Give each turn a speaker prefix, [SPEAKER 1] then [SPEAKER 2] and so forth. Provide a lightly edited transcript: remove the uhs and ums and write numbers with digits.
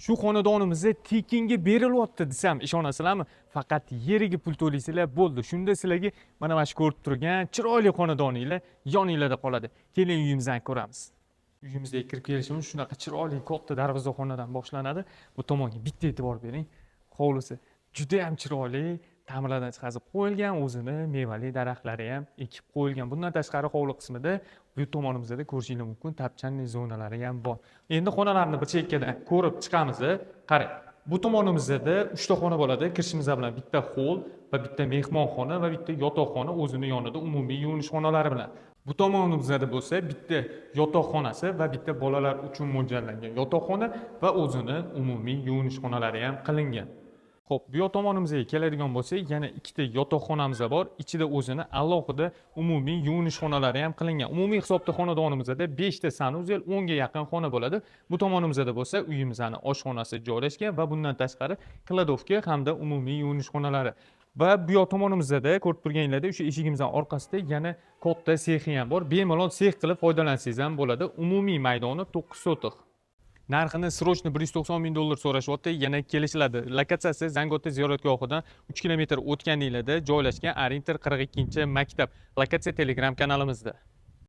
[SPEAKER 1] Shu xonadonimizda tekinga berilyapti desam ishonasizlarmi? Faqat yeriga pul to'laysizlar bo'ldi. Shunda sizlarga mana shu ko'rib turgan chiroyli xonadoninglar yoninglarda qoladi. Keling uyimizdan ko'ramiz. Uyimizga kirib kelishimiz shunaqa chiroyli katta darvozaxonadan boshlanadi. Bu tomonga bitta e'tibor bering. Hovlisi juda ham chiroyli, ta'mirlardan chiqazib qo'yilgan, o'zini mevali daraxtlari ham ekib qo'yilgan. Bundan tashqari hovli qismida bu tomonimizda ko'rishingiz mumkin tapchanli zonalari ham bor. Endi xonalarni bir chekkadan ko'rib chiqamiz. Qarang. Bu tomonimizda 3 ta xona bo'ladi. Kirishimiz bilan bitta hol va bitta mehmonxona va bitta yotoqxona o'zini yonida umumiy yuvinish xonalari bilan. Bu tomonimizda bo'lsa bitta yotoqxonasi va bitta bolalar uchun mo'ljallangan yotoqxona va o'zini umumiy yuvinish xonalari ham qilingan. Xo'p, bu yoq tomonimizga keladigan bo'lsak, yana ikkita yotoqxonamiz bor. Ichida o'zini alohida umumiy yuvinish xonalari ham qilingan. Umumiy hisobda xonadonimizda 5 ta sanuzel, 10 ga yaqin xona bo'ladi. Bu tomonimizda bo'lsa uyimizning oshxonasi joylashgan va bundan tashqari kladovka hamda umumiy yuvinish xonalari. Va bu yoq tomonimizda ko'rib turganinglarda o'sha eshigimizning orqasida yana katta sexi ham bor. Bemalol sex qilib foydalansangiz ham bo'ladi. Umumiy maydoni 9 sotiq. Narxini srochni $190 ming so'rashyapti, yana kelishiladi. Lokatsiyasi Zangiota ziyoratgohidan 3 kilometr o'tganinglarda joylashgan Arinter 42-maktab. Lokatsiya Telegram kanalimizda.